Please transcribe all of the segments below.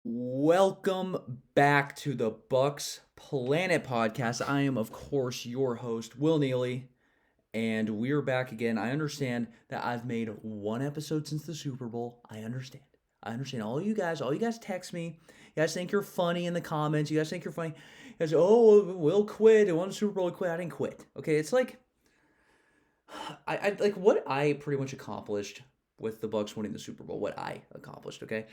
Welcome back to the Bucs Planet Podcast. I am, of course, your host, Will Neely, and we're back again. I understand that I've made one episode since the Super Bowl. I understand. I understand. All you guys text me. You guys think you're funny in the comments. You guys think you're funny. You guys, oh, Will quit. It won the Super Bowl. He quit. I didn't quit. Okay, it's like I like what I pretty much accomplished with the Bucs winning the Super Bowl. What I accomplished. Okay,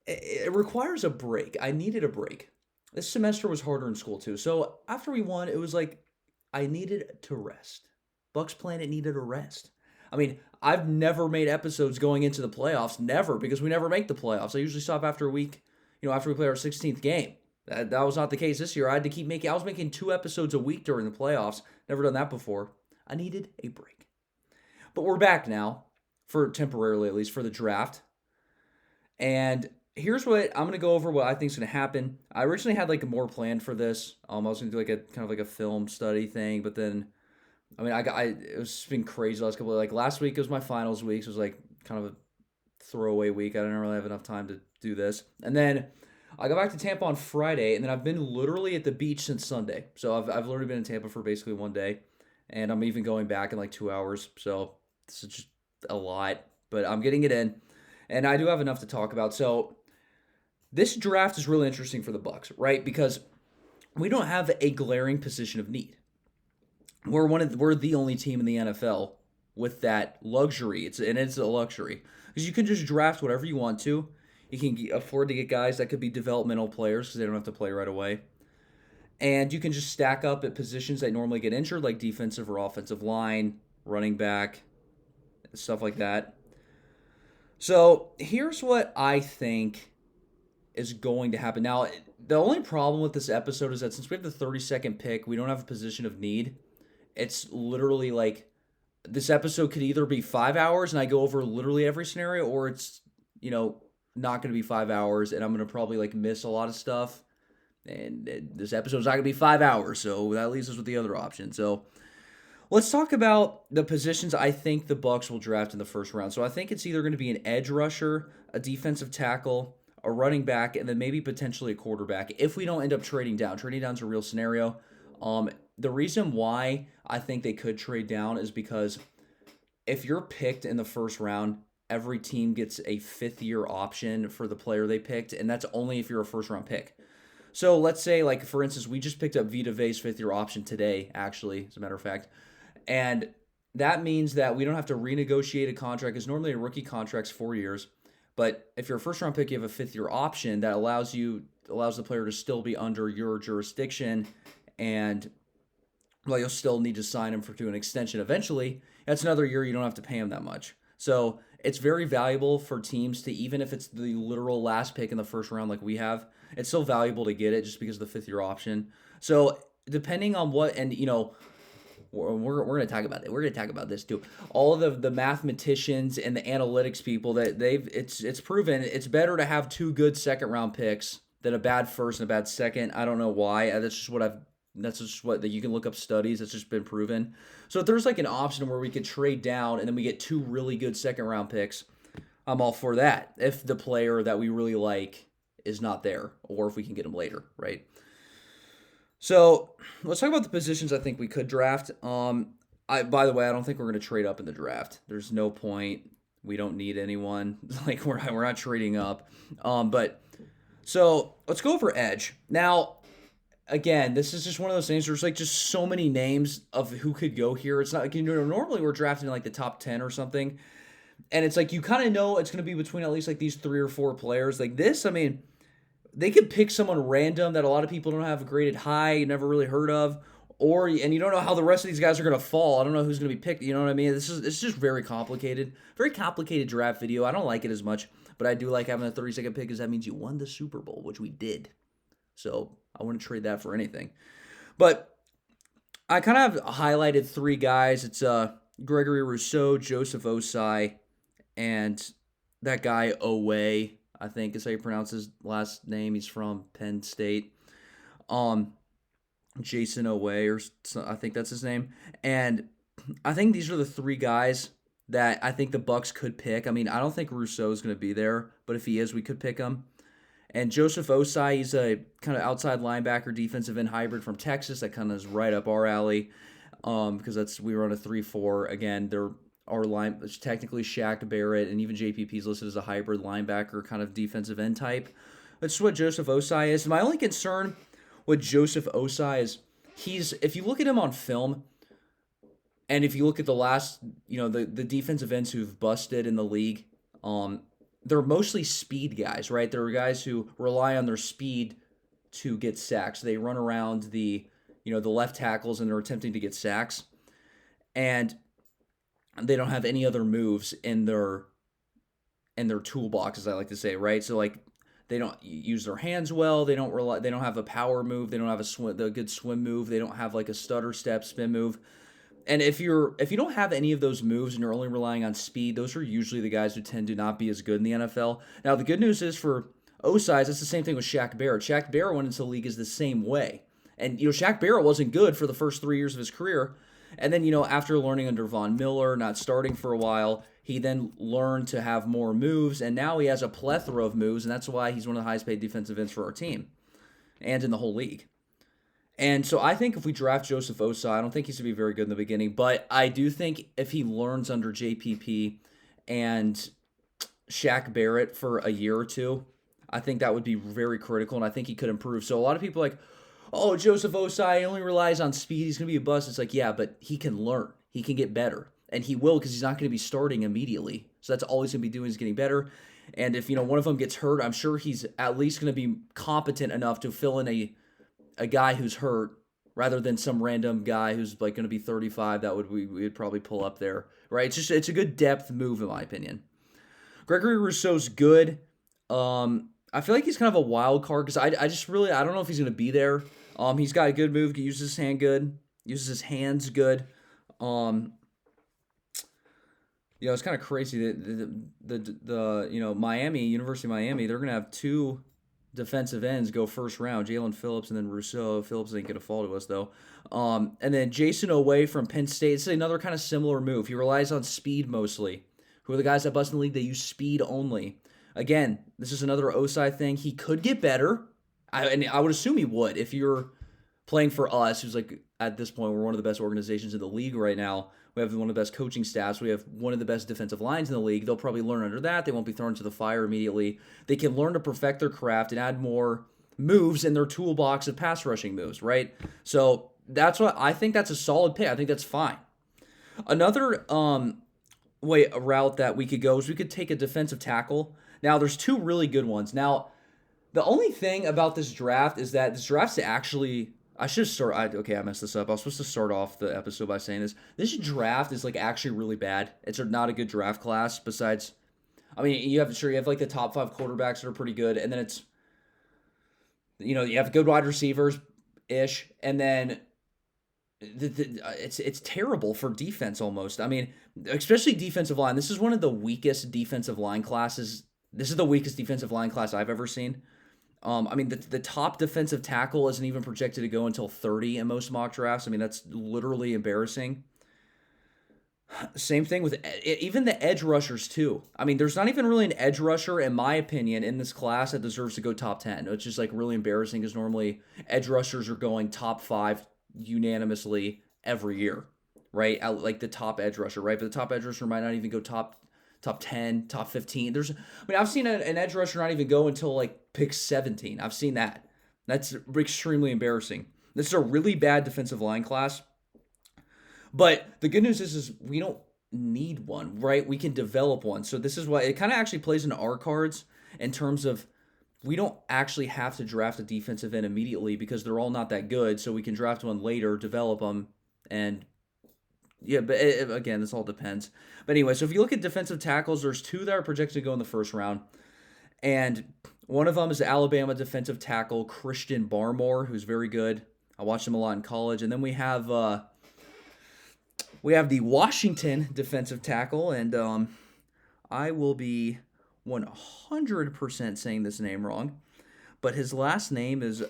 it requires a break. I needed a break. This semester was harder in school too. So after we won, it was like I needed to rest. Bucks Planet needed a rest. I mean, I've never made episodes going into the playoffs, never, because we never make the playoffs. I usually stop after a week, after we play our 16th game. That was not the case this year. I had to keep making, I was making 2 episodes a week during the playoffs. Never done that before. I needed a break. But we're back now, for temporarily at least, for the draft. And here's what I'm gonna go over what I think is gonna happen. I originally had like more planned for this. I was gonna do like a kind of like a film study thing, but then it was been crazy the last couple of, like last week was my finals week, so it was like kind of a throwaway week. I didn't really have enough time to do this, and then I got back to Tampa on Friday, and then I've been literally at the beach since Sunday. So I've literally been in Tampa for basically one day, and I'm even going back in like 2 hours. So this is just a lot, but I'm getting it in, and I do have enough to talk about. So this draft is really interesting for the Bucs, right? Because we don't have a glaring position of need. We're the only team in the NFL with that luxury. It's a luxury because you can just draft whatever you want to. You can afford to get guys that could be developmental players because they don't have to play right away, and you can just stack up at positions that normally get injured, like defensive or offensive line, running back, stuff like that. So here's what I think is going to happen. Now, the only problem with this episode is that since we have the 32nd pick, we don't have a position of need. It's literally like this episode could either be 5 hours and I go over literally every scenario, or it's, not going to be 5 hours and I'm going to probably like miss a lot of stuff. And this episode's not going to be 5 hours. So that leaves us with the other option. So let's talk about the positions I think the Bucs will draft in the first round. So I think it's either going to be an edge rusher, a defensive tackle, a running back, and then maybe potentially a quarterback if we don't end up trading down. Trading down is a real scenario. The reason why I think they could trade down is because if you're picked in the first round, every team gets a fifth-year option for the player they picked, and that's only if you're a first-round pick. So let's say, like, for instance, we just picked up Vita Vea's fifth-year option today, actually, as a matter of fact. And that means that we don't have to renegotiate a contract, because normally a rookie contract's 4 years. But if you're a first round pick, you have a fifth year option that allows the player to still be under your jurisdiction, and well, you'll still need to sign him to an extension eventually. That's another year you don't have to pay him that much. So it's very valuable for teams to, even if it's the literal last pick in the first round like we have, it's still valuable to get it just because of the fifth year option. So depending on what, and we're going to talk about it. We're going to talk about this too. All of the mathematicians and the analytics people that it's proven it's better to have two good second round picks than a bad first and a bad second. I don't know why. That's just what that you can look up studies. That's just been proven. So if there's like an option where we could trade down and then we get two really good second round picks, I'm all for that. If the player that we really like is not there, or if we can get him later, right? So let's talk about the positions I think we could draft. By the way, I don't think we're going to trade up in the draft. There's no point. We don't need anyone. Like we're not trading up. But so let's go over edge now. Again, this is just one of those things. There's like just so many names of who could go here. It's not like normally we're drafting like the top 10 or something, and it's like you kind of know it's going to be between at least like these three or four players. Like this, I mean, they could pick someone random that a lot of people don't have graded high, you never really heard of, and you don't know how the rest of these guys are going to fall. I don't know who's going to be picked. You know what I mean? It's just very complicated draft video. I don't like it as much, but I do like having a 30-second pick because that means you won the Super Bowl, which we did. So I wouldn't trade that for anything. But I kind of highlighted three guys. It's Gregory Rousseau, Joseph Osai, and that guy Owe, I think is how you pronounce his last name. He's from Penn State. Jason Owe, I think that's his name. And I think these are the three guys that I think the Bucs could pick. I mean, I don't think Rousseau is going to be there, but if he is, we could pick him. And Joseph Osai, he's a kind of outside linebacker, defensive end hybrid from Texas. That kind of is right up our alley, because we run a 3-4. Again, they're our line. It's technically Shaq Barrett, and even JPP's listed as a hybrid linebacker, kind of defensive end type. That's what Joseph Osai is. My only concern with Joseph Osai is if you look at him on film, and if you look at the last, the defensive ends who've busted in the league, they're mostly speed guys, right? They're guys who rely on their speed to get sacks. They run around the left tackles and they're attempting to get sacks, and they don't have any other moves in their toolbox, as I like to say, right? So like they don't use their hands well. They don't have a power move. They don't have a good swim move. They don't have like a stutter step spin move. And if you don't have any of those moves and you're only relying on speed, those are usually the guys who tend to not be as good in the NFL. Now, the good news is for Osai, it's the same thing with Shaq Barrett. Shaq Barrett went into the league is the same way. And, Shaq Barrett wasn't good for the first 3 years of his career. And then, after learning under Von Miller, not starting for a while, he then learned to have more moves. And now he has a plethora of moves. And that's why he's one of the highest paid defensive ends for our team and in the whole league. And so I think if we draft Joseph Osai, I don't think he's going to be very good in the beginning, but I do think if he learns under JPP and Shaq Barrett for a year or two, I think that would be very critical, and I think he could improve. So a lot of people are like, oh, Joseph Osai only relies on speed, he's going to be a bust. It's like, yeah, but he can learn. He can get better, and he will because he's not going to be starting immediately. So that's all he's going to be doing is getting better. And if, one of them gets hurt, I'm sure he's at least going to be competent enough to fill in a guy who's hurt rather than some random guy who's like going to be 35 that we would probably pull up there, right? It's a good depth move in my opinion. Gregory Rousseau's good. I feel like he's kind of a wild card because I don't know if he's going to be there. He's got a good move. He uses his hand good. Uses his hands good. It's kind of crazy that the Miami, University of Miami, they're going to have two defensive ends go first round, Jalen Phillips and then Rousseau. Phillips ain't going to fall to us, though. And then Jason Oweh from Penn State. It's another kind of similar move. He relies on speed mostly. Who are the guys that bust in the league? They use speed only. Again, this is another Osai thing. He could get better. I would assume he would. If you're playing for us, who's like, at this point, we're one of the best organizations in the league right now. We have one of the best coaching staffs. We have one of the best defensive lines in the league. They'll probably learn under that. They won't be thrown to the fire immediately. They can learn to perfect their craft and add more moves in their toolbox of pass rushing moves, right? So that's what I think. That's a solid pick. I think that's fine. Another route that we could go is we could take a defensive tackle. Now, there's two really good ones. Now, the only thing about this draft is that this draft's actually... I messed this up. I was supposed to start off the episode by saying this. This draft is like actually really bad. It's not a good draft class. Besides, you have like the top 5 quarterbacks that are pretty good, and then it's, you have good wide receivers ish, and then it's terrible for defense almost. Especially defensive line. This is one of the weakest defensive line classes. This is the weakest defensive line class I've ever seen. The top defensive tackle isn't even projected to go until 30 in most mock drafts. That's literally embarrassing. Same thing with even the edge rushers, too. There's not even really an edge rusher, in my opinion, in this class that deserves to go top 10. It's just, like, really embarrassing because normally edge rushers are going top 5 unanimously every year, right? Like the top edge rusher, right? But the top edge rusher might not even go top 10, top 15. I've seen an edge rusher not even go until like pick 17. I've seen that. That's extremely embarrassing. This is a really bad defensive line class. But the good news is we don't need one, right? We can develop one. So this is why it kind of actually plays into our cards in terms of we don't actually have to draft a defensive end immediately because they're all not that good. So we can draft one later, develop them, and yeah, but again, this all depends. But anyway, so if you look at defensive tackles, there's 2 that are projected to go in the first round. And one of them is Alabama defensive tackle Christian Barmore, who's very good. I watched him a lot in college. And then we have the Washington defensive tackle, and I will be 100% saying this name wrong. But his last name is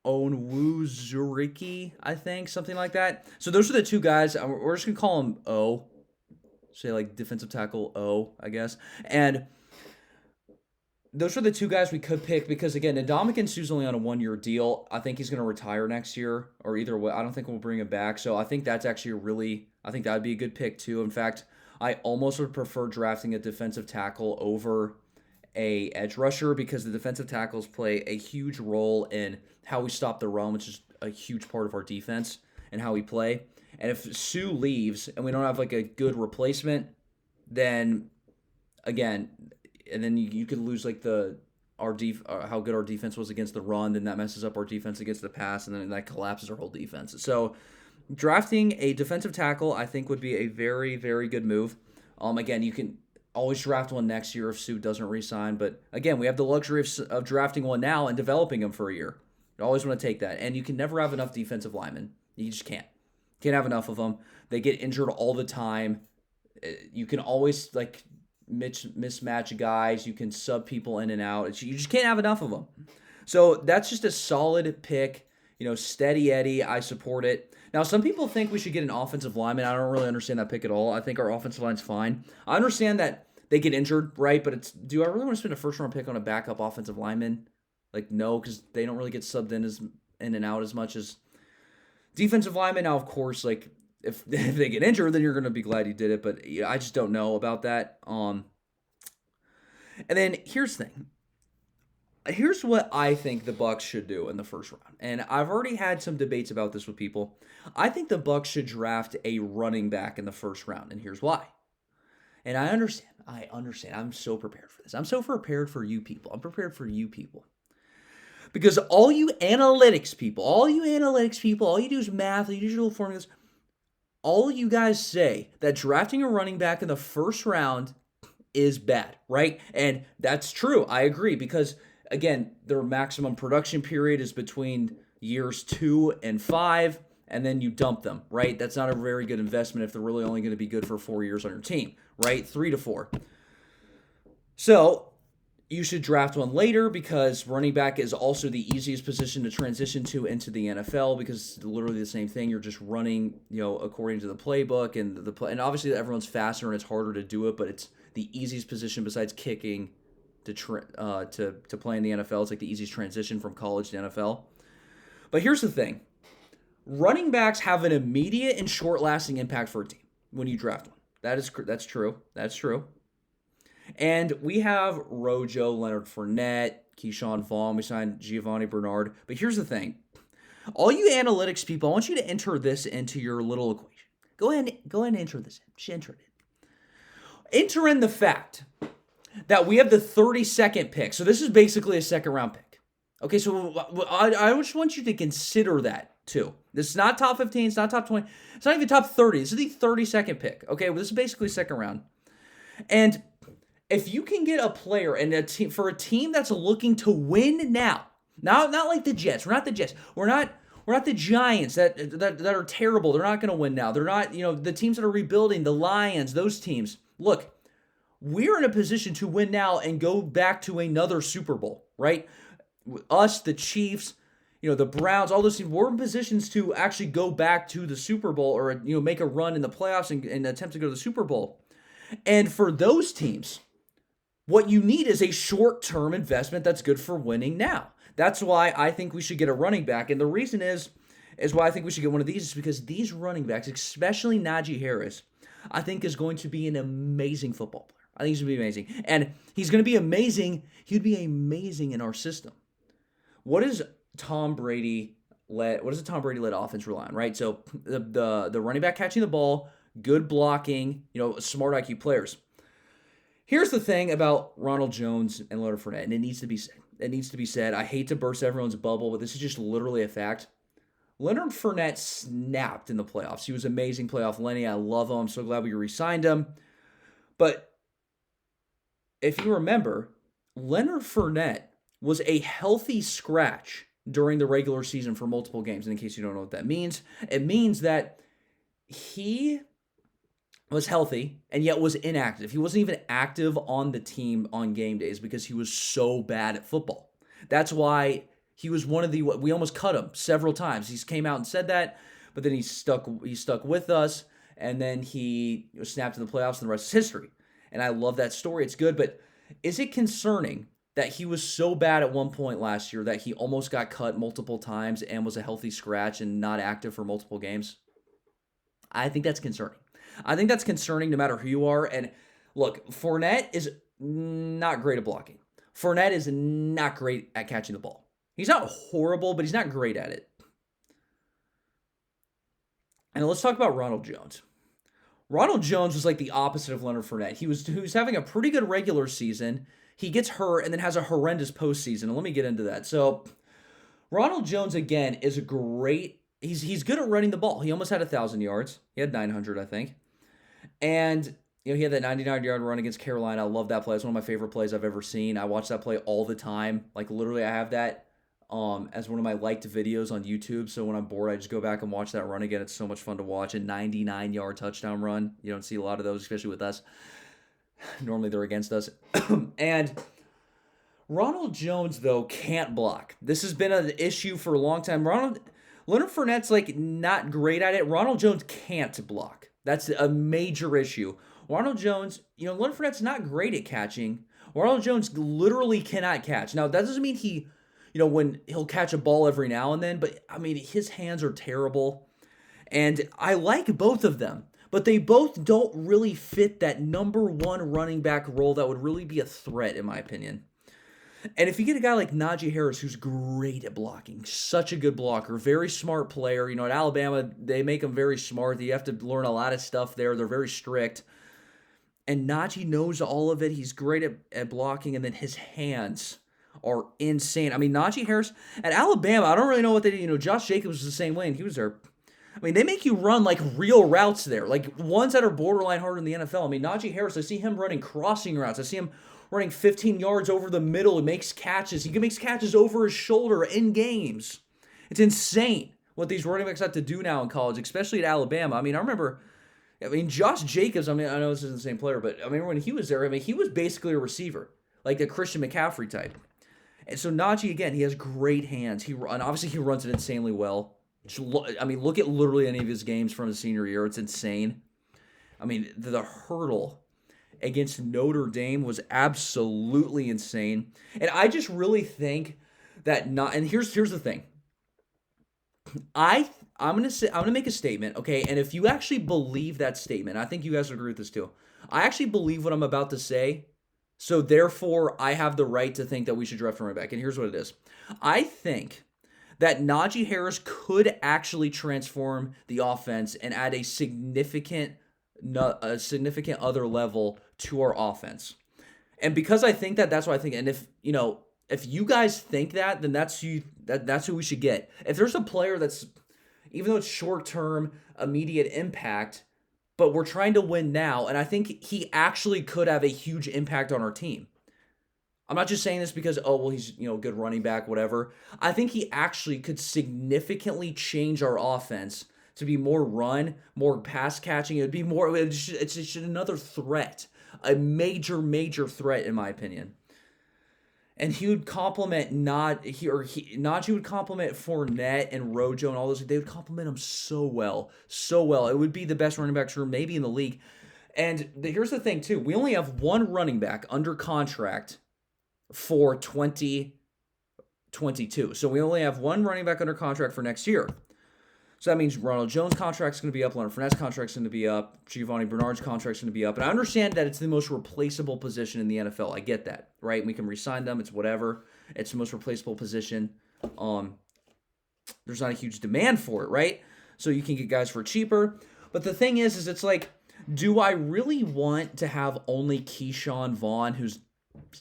Onwuzurike, I think, something like that. So those are the 2 guys. We're just going to call him O. Say like defensive tackle O, I guess. And those are the two guys we could pick because again, Ndamukong Suh's only on a 1-year deal. I think he's going to retire next year, or either way. I don't think we'll bring him back. So I think that's actually I think that would be a good pick too. In fact, I almost would prefer drafting a defensive tackle over a edge rusher because the defensive tackles play a huge role in how we stop the run, which is a huge part of our defense and how we play. And if Sue leaves and we don't have like a good replacement, then again, and then you could lose like how good our defense was against the run, then that messes up our defense against the pass, and then that collapses our whole defense. So drafting a defensive tackle, I think, would be a very, very good move. Again, you can always draft one next year if Sue doesn't re-sign, but again, we have the luxury of drafting one now and developing him for a year. You always want to take that, and you can never have enough defensive linemen. You just can't. Can't have enough of them. They get injured all the time. You can always like mismatch guys. You can sub people in and out. You just can't have enough of them. So that's just a solid pick. Steady Eddie. I support it. Now, some people think we should get an offensive lineman. I don't really understand that pick at all. I think our offensive line's fine. I understand that they get injured, right? But do I really want to spend a first-round pick on a backup offensive lineman? Like, no, because they don't really get subbed in and out as much as defensive linemen. Now, of course, like if they get injured, then you're going to be glad you did it. But I just don't know about that. And then here's the thing. Here's what I think the Bucs should do in the first round. And I've already had some debates about this with people. I think the Bucs should draft a running back in the first round, and here's why. And I understand. I'm so prepared for this. I'm so prepared for you people. I'm prepared for you people. Because all you analytics people, all you do is math, all you do is little formulas. All you guys say that drafting a running back in the first round is bad, right? And that's true. I agree because, again, their maximum production period is between years 2 and 5, and then you dump them, right? That's not a very good investment if they're really only going to be good for 4 years on your team, right? 3 to 4. So you should draft one later because running back is also the easiest position to transition to into the NFL because it's literally the same thing. You're just running, according to the playbook and obviously everyone's faster and it's harder to do it, but it's the easiest position besides kicking to play in the NFL. It's like the easiest transition from college to NFL. But here's the thing. Running backs have an immediate and short-lasting impact for a team when you draft one. That's true. That's true. And we have Rojo, Leonard Fournette, Keyshawn Vaughn. We signed Giovanni Bernard. But here's the thing. All you analytics people, I want you to enter this into your little equation. Go ahead and enter this in. Just enter it in. Enter in the fact that we have the 32nd pick. So this is basically a second-round pick. Okay, so I just want you to consider that, too. This is not top 15. It's not top 20. It's not even top 30. This is the 32nd pick. Okay, well, this is basically second round. And if you can get a player and a team for a team that's looking to win now, not like the Jets. We're not the Jets. We're not the Giants that are terrible. They're not going to win now. They're not, the teams that are rebuilding, the Lions, those teams. Look, we're in a position to win now and go back to another Super Bowl, right? Us, the Chiefs, the Browns, all those teams, we're in positions to actually go back to the Super Bowl or, make a run in the playoffs and attempt to go to the Super Bowl. And for those teams, what you need is a short-term investment that's good for winning now. That's why I think we should get a running back. And the reason is why I think we should get one of these is because these running backs, especially Najee Harris, I think is going to be an amazing football player. I think he's going to be amazing. And he's going to be amazing. He'd be amazing in our system. What is a Tom Brady led offense rely on, right? So the running back catching the ball, good blocking, smart IQ players. Here's the thing about Ronald Jones and Leonard Fournette, and it needs to be said. I hate to burst everyone's bubble, but this is just literally a fact. Leonard Fournette snapped in the playoffs. He was amazing playoff Lenny. I love him. I'm so glad we re-signed him. But if you remember, Leonard Fournette was a healthy scratch during the regular season for multiple games. And in case you don't know what that means, it means that he was healthy and yet was inactive. He wasn't even active on the team on game days because he was so bad at football. That's why he was we almost cut him several times. He came out and said that, but then he stuck with us, and then he snapped in the playoffs, and the rest is history. And I love that story. It's good, but is it concerning that he was so bad at one point last year that he almost got cut multiple times and was a healthy scratch and not active for multiple games? I think that's concerning. I think that's concerning no matter who you are. And look, Fournette is not great at blocking. Fournette is not great at catching the ball. He's not horrible, but he's not great at it. And let's talk about Ronald Jones. Ronald Jones was like the opposite of Leonard Fournette. He was having a pretty good regular season. He gets hurt and then has a horrendous postseason. And let me get into that. So Ronald Jones, again, is a great. He's good at running the ball. He almost had 1,000 yards. He had 900, I think. And he had that 99-yard run against Carolina. I love that play. It's one of my favorite plays I've ever seen. I watch that play all the time. Like, literally, I have that as one of my liked videos on YouTube. So when I'm bored, I just go back and watch that run again. It's so much fun to watch. A 99-yard touchdown run. You don't see a lot of those, especially with us. Normally, they're against us. And Ronald Jones, though, can't block. This has been an issue for a long time. Leonard Fournette's, like, not great at it. Ronald Jones can't block. That's a major issue. Ronald Jones, Leonard Fournette's not great at catching. Ronald Jones literally cannot catch. Now, that doesn't mean he, when he'll catch a ball every now and then, but, I mean, his hands are terrible. And I like both of them, but they both don't really fit that number one running back role that would really be a threat, in my opinion. And if you get a guy like Najee Harris, who's great at blocking, such a good blocker, very smart player. At Alabama, they make him very smart. You have to learn a lot of stuff there. They're very strict. And Najee knows all of it. He's great at blocking, and then his hands are insane. I mean, Najee Harris, at Alabama, I don't really know what they did. Josh Jacobs was the same way, and he was there. I mean, they make you run, like, real routes there, like ones that are borderline harder in the NFL. I mean, Najee Harris, I see him running crossing routes. I see him running 15 yards over the middle. He makes catches. He makes catches over his shoulder in games. It's insane what these running backs have to do now in college, especially at Alabama. I mean, Josh Jacobs, I know this isn't the same player, but I remember when he was there, he was basically a receiver, like a Christian McCaffrey type. And so Najee, again, he has great hands. And obviously he runs it insanely well. Look at literally any of his games from his senior year. It's insane. I mean, the hurdle against Notre Dame was absolutely insane. And I just really think that and here's the thing. I'm gonna make a statement, okay? And if you actually believe that statement, I think you guys would agree with this too. I actually believe what I'm about to say, so therefore I have the right to think that we should draft a running back. And here's what it is. I think that Najee Harris could actually transform the offense and add a significant other level to our offense. And because I think that, that's what I think. And if you guys think that, then that's who we should get. If there's a player that's, even though it's short-term, immediate impact, but we're trying to win now, and I think he actually could have a huge impact on our team. I'm not just saying this because, he's, good running back, whatever. I think he actually could significantly change our offense to be more run, more pass catching. It's just another threat, a major, major threat, in my opinion. And he would complement Najee would complement Fournette and Rojo and all those. They would complement him so well. It would be the best running back room maybe in the league. And here's the thing too: we only have one running back under contract for 2022. So we only have one running back under contract for next year. So that means Ronald Jones' contract's going to be up, Leonard Fournette's contract's going to be up, Giovanni Bernard's contract's going to be up. And I understand that it's the most replaceable position in the NFL. I get that, right? We can re-sign them. It's whatever. It's the most replaceable position. There's not a huge demand for it, right? So you can get guys for cheaper. But the thing is it's like, do I really want to have only Keyshawn Vaughn, who's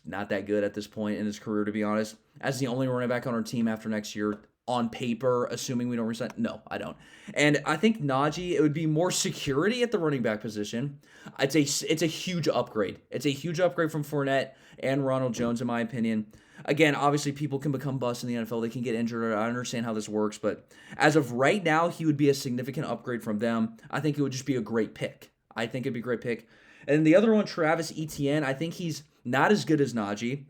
not that good at this point in his career, to be honest, as the only running back on our team after next year? On paper, assuming we don't resign? No, I don't. And I think Najee, it would be more security at the running back position. It's a huge upgrade. It's a huge upgrade from Fournette and Ronald Jones, in my opinion. Again, obviously, people can become busts in the NFL. They can get injured. I understand how this works. But as of right now, he would be a significant upgrade from them. I think it would just be a great pick. I think it'd be a great pick. And the other one, Travis Etienne, I think he's not as good as Najee.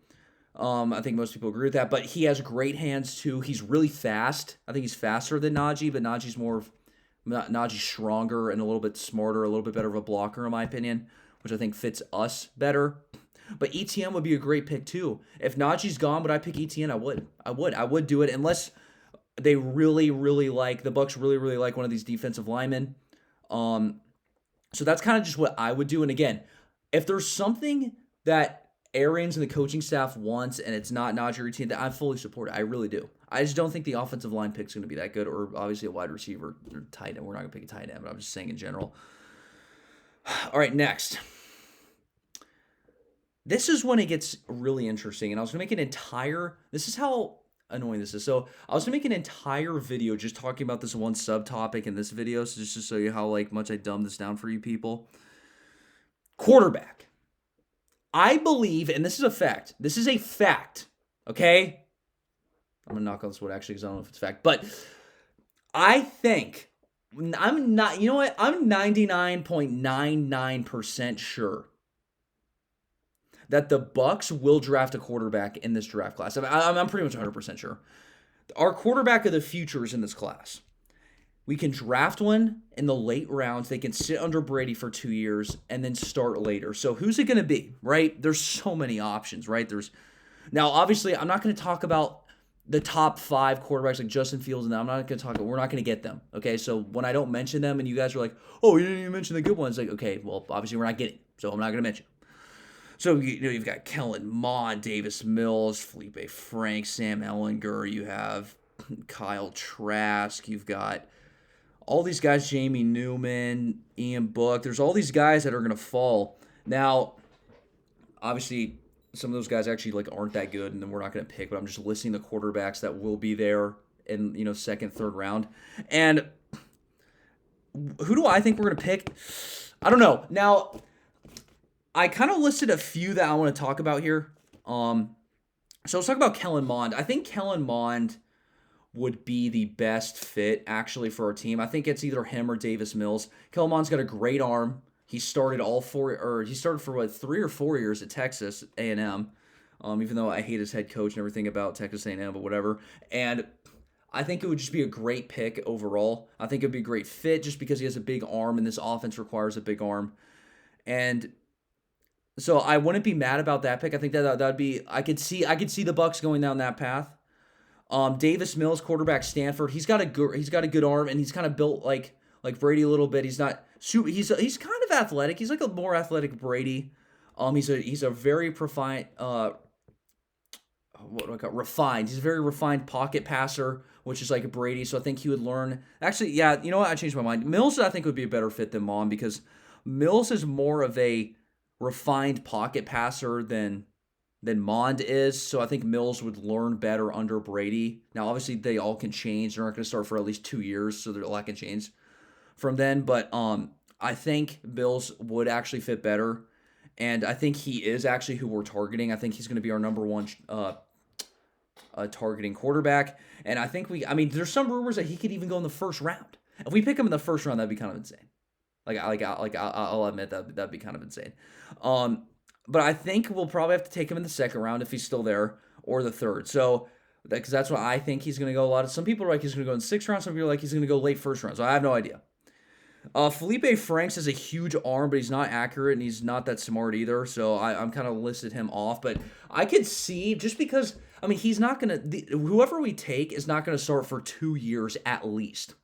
I think most people agree with that, but he has great hands too. He's really fast. I think he's faster than Najee, but Najee's stronger and a little bit smarter, a little bit better of a blocker, in my opinion, which I think fits us better. But ETN would be a great pick too. If Najee's gone, would I pick ETN? I would do it unless they really, really like the Bucs really, really like one of these defensive linemen. So that's kind of just what I would do. And again, if there's something that Arians and the coaching staff wants and it's not Najee or ETN, that I fully support it. I really do. I just don't think the offensive line pick's going to be that good, or obviously a wide receiver or tight end. We're not going to pick a tight end, but I'm just saying in general. All right, next. This is when it gets really interesting, and I was going to make an entire. This is how annoying this is. So I was going to make an entire video just talking about this one subtopic in this video, so just to show you how much I dumbed this down for you people. Quarterback. I believe, and this is a fact. This is a fact. Okay. I'm gonna knock on this wood actually because I don't know if it's a fact, but I think I'm not. You know what? I'm 99.99% sure that the Bucs will draft a quarterback in this draft class. I'm pretty much 100% sure. Our quarterback of the future is in this class. We can draft one in the late rounds. They can sit under Brady for 2 years and then start later. So who's it going to be, right? There's so many options, right? Now, obviously, I'm not going to talk about the top 5 quarterbacks like Justin Fields and them. We're not going to get them, okay? So when I don't mention them and you guys are like, oh, you didn't even mention the good ones, like, okay, well, obviously we're not getting them, so I'm not going to mention them. So, you've got Kellen Mond, Davis Mills, Felipe Franks, Sam Ehlinger. You have Kyle Trask. You've got all these guys, Jamie Newman, Ian Book. There's all these guys that are going to fall. Now, obviously, some of those guys actually aren't that good, and then we're not going to pick, but I'm just listing the quarterbacks that will be there in second, third round. And who do I think we're going to pick? I don't know. Now, I kind of listed a few that I want to talk about here. So let's talk about Kellen Mond. I think Kellen Mond would be the best fit actually for our team. I think it's either him or Davis Mills. Kellen Mond's got a great arm. He started for 3 or 4 years at Texas A&M. Even though I hate his head coach and everything about Texas A&M, but whatever. And I think it would just be a great pick overall. I think it would be a great fit just because he has a big arm and this offense requires a big arm. And so I wouldn't be mad about that pick. I think that'd be I could see the Bucs going down that path. Davis Mills, quarterback, Stanford. He's got a good arm and he's kind of built like Brady a little bit. He's not super. He's kind of athletic. He's like a more athletic Brady. He's a very refined. Refined. He's a very refined pocket passer, which is like a Brady. So I think he would learn. Actually, yeah. You know what? I changed my mind. Mills, I think, would be a better fit than Mond because Mills is more of a refined pocket passer than Mond is. So I think Mills would learn better under Brady. Now, obviously, they all can change. They're not going to start for at least 2 years, so they're a lot can change from then. But I think Mills would actually fit better. And I think he is actually who we're targeting. I think he's going to be our number one targeting quarterback. And I think there's some rumors that he could even go in the first round. If we pick him in the first round, that'd be kind of insane. I'll admit that'd be kind of insane. But I think we'll probably have to take him in the second round if he's still there, or the third. So, because that's what I think he's going to go a lot of. Some people are like he's going to go in the sixth round. Some people are like he's going to go late first round. So I have no idea. Felipe Franks has a huge arm, but he's not accurate and he's not that smart either. So I'm kind of listed him off. But I could see just because he's not going to. Whoever we take is not going to start for 2 years at least,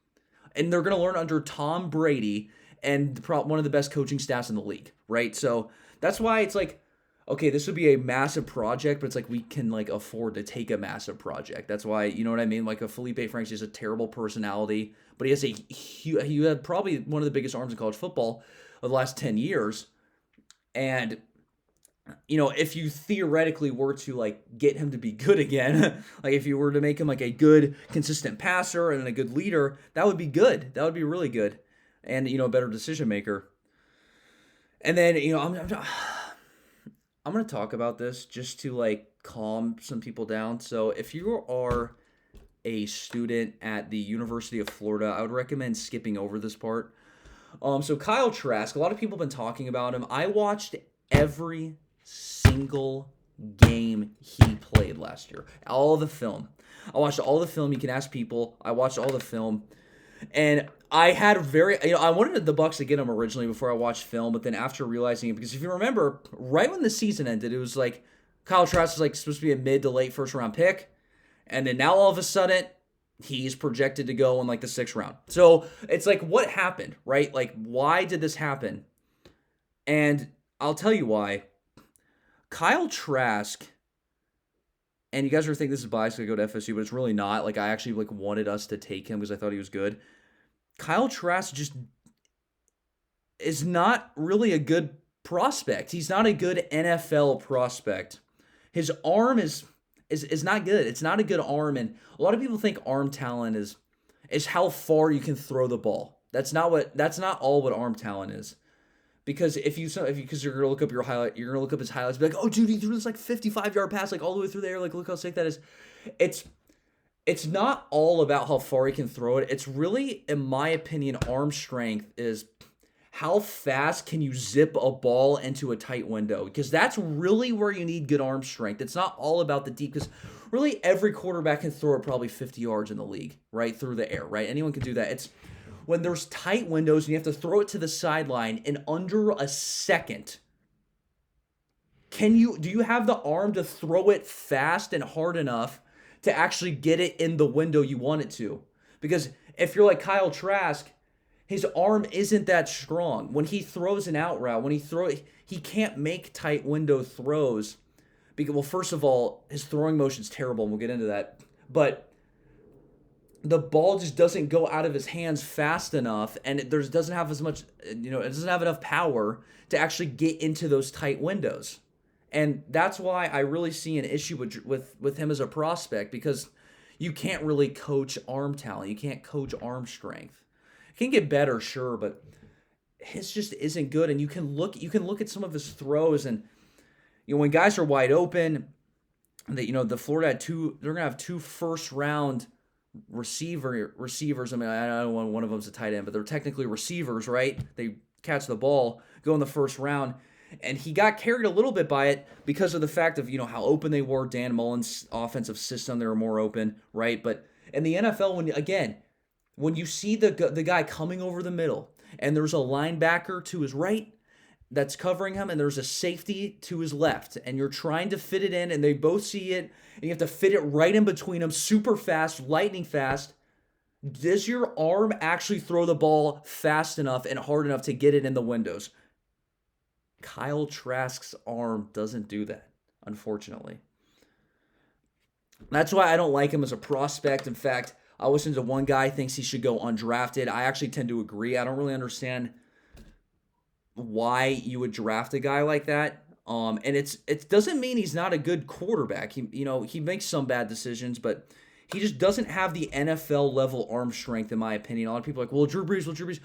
and they're going to learn under Tom Brady and one of the best coaching staffs in the league, right? So that's why it's like, okay, this would be a massive project, but it's like we can afford to take a massive project. That's why, you know what I mean? Like a Felipe Franks has a terrible personality, but he had probably one of the biggest arms in college football of the last 10 years. And, if you theoretically were to get him to be good again, if you were to make him a good, consistent passer and a good leader, that would be good. That would be really good. And, a better decision maker. And then, I'm going to talk about this just to calm some people down. So if you are a student at the University of Florida, I would recommend skipping over this part. So Kyle Trask, a lot of people have been talking about him. I watched every single game he played last year. All the film. I watched all the film. You can ask people. I watched all the film. And I had I wanted the Bucs to get him originally before I watched film, but then after realizing it, because if you remember, right when the season ended, it was like Kyle Trask was like supposed to be a mid to late first round pick, and then now all of a sudden he's projected to go in like the sixth round. So it's like, what happened, right? Like, why did this happen? And I'll tell you why. Kyle Trask, and you guys are thinking this is biased to go to FSU, but it's really not. Like, I actually like wanted us to take him because I thought he was good. Kyle Trask just is not really a good prospect. He's not a good NFL prospect. His arm is not good. It's not a good arm, and a lot of people think arm talent is how far you can throw the ball. That's not all what arm talent is. Because because you're gonna look up you're gonna look up his highlights, be like, oh dude, he threw this like 55-yard pass like all the way through there, like look how sick that is. It's not all about how far he can throw it. It's really, in my opinion, arm strength is how fast can you zip a ball into a tight window, because that's really where you need good arm strength. It's not all about the deep, because really every quarterback can throw it probably 50 yards in the league, right, through the air, right? Anyone can do that. It's when there's tight windows and you have to throw it to the sideline in under a second. Do you have the arm to throw it fast and hard enough to actually get it in the window you want it to? Because if you're like Kyle Trask, his arm isn't that strong. When he throws an out route, he can't make tight window throws. Because, well, first of all, his throwing motion's terrible, and we'll get into that. But the ball just doesn't go out of his hands fast enough, and it doesn't have as much, it doesn't have enough power to actually get into those tight windows. And that's why I really see an issue with him as a prospect, because you can't really coach arm talent. You can't coach arm strength. It can get better, sure, but his just isn't good. And you can look at some of his throws, and when guys are wide open, the Florida had they're gonna have two first round receivers. I mean, I don't know, one of them's a tight end, but they're technically receivers, right? They catch the ball, go in the first round. And he got carried a little bit by it because of the fact of, how open they were. Dan Mullen's offensive system, they were more open, right? But in the NFL, when you see the guy coming over the middle, and there's a linebacker to his right that's covering him, and there's a safety to his left, and you're trying to fit it in, and they both see it, and you have to fit it right in between them, super fast, lightning fast. Does your arm actually throw the ball fast enough and hard enough to get it in the windows? Kyle Trask's arm doesn't do that, unfortunately. That's why I don't like him as a prospect. In fact, I listen to one guy thinks he should go undrafted. I actually tend to agree. I don't really understand why you would draft a guy like that. And it doesn't mean he's not a good quarterback. He makes some bad decisions, but he just doesn't have the NFL level arm strength, in my opinion. A lot of people are like, well, Drew Brees.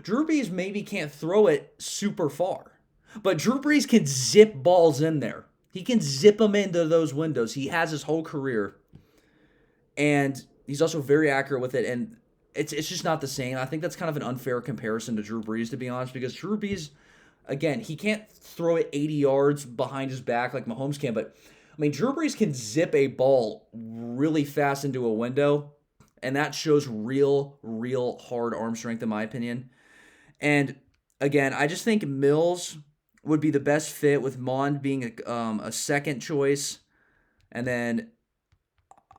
Drew Brees maybe can't throw it super far. But Drew Brees can zip balls in there. He can zip them into those windows. He has his whole career. And he's also very accurate with it. And it's just not the same. I think that's kind of an unfair comparison to Drew Brees, to be honest. Because Drew Brees, again, he can't throw it 80 yards behind his back like Mahomes can. But, Drew Brees can zip a ball really fast into a window. And that shows real hard arm strength, in my opinion. And, again, I just think Mills would be the best fit, with Mond being a second choice. And then,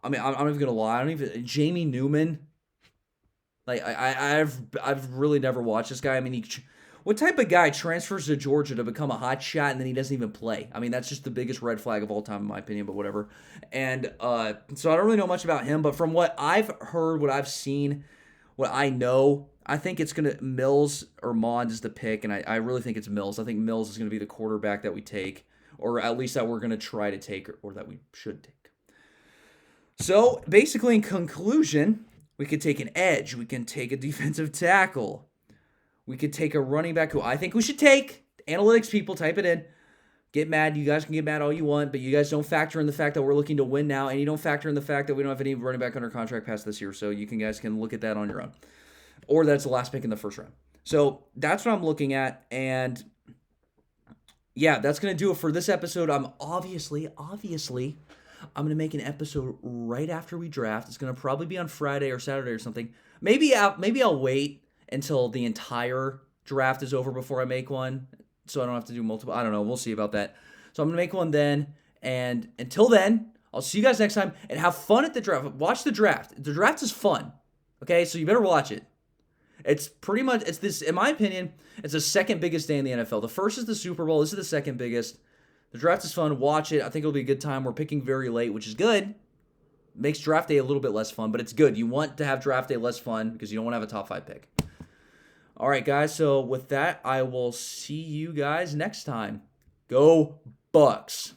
I'm not even going to lie, Jamie Newman, like, I've really never watched this guy. What type of guy transfers to Georgia to become a hot shot and then he doesn't even play? That's just the biggest red flag of all time, in my opinion, but whatever. And so I don't really know much about him, but from what I've heard, what I've seen, what I know, I think it's going to Mills or Mond is the pick, and I really think it's Mills. I think Mills is going to be the quarterback that we take, or at least that we're going to try to take, or that we should take. So, basically, in conclusion, we could take an edge. We can take a defensive tackle. We could take a running back, who I think we should take. Analytics people, type it in. Get mad. You guys can get mad all you want, but you guys don't factor in the fact that we're looking to win now, and you don't factor in the fact that we don't have any running back under contract past this year, so you guys can look at that on your own. Or that's the last pick in the first round. So that's what I'm looking at. And yeah, that's going to do it for this episode. I'm obviously, I'm gonna make an episode right after we draft. It's gonna probably be on Friday or Saturday or something. Maybe I'll wait until the entire draft is over before I make one, so I don't have to do multiple. I don't know. We'll see about that. So I'm gonna make one then, and until then, I'll see you guys next time and have fun at the draft. Watch the draft. The draft is fun. Okay, so you better watch it. It's pretty much in my opinion, it's the second biggest day in the NFL. The first is the Super Bowl. This is the second biggest. The draft is fun. Watch it. I think it'll be a good time. We're picking very late, which is good. Makes draft day a little bit less fun, but it's good. You want to have draft day less fun because you don't want to have a top 5 pick. All right, guys. So with that, I will see you guys next time. Go Bucs.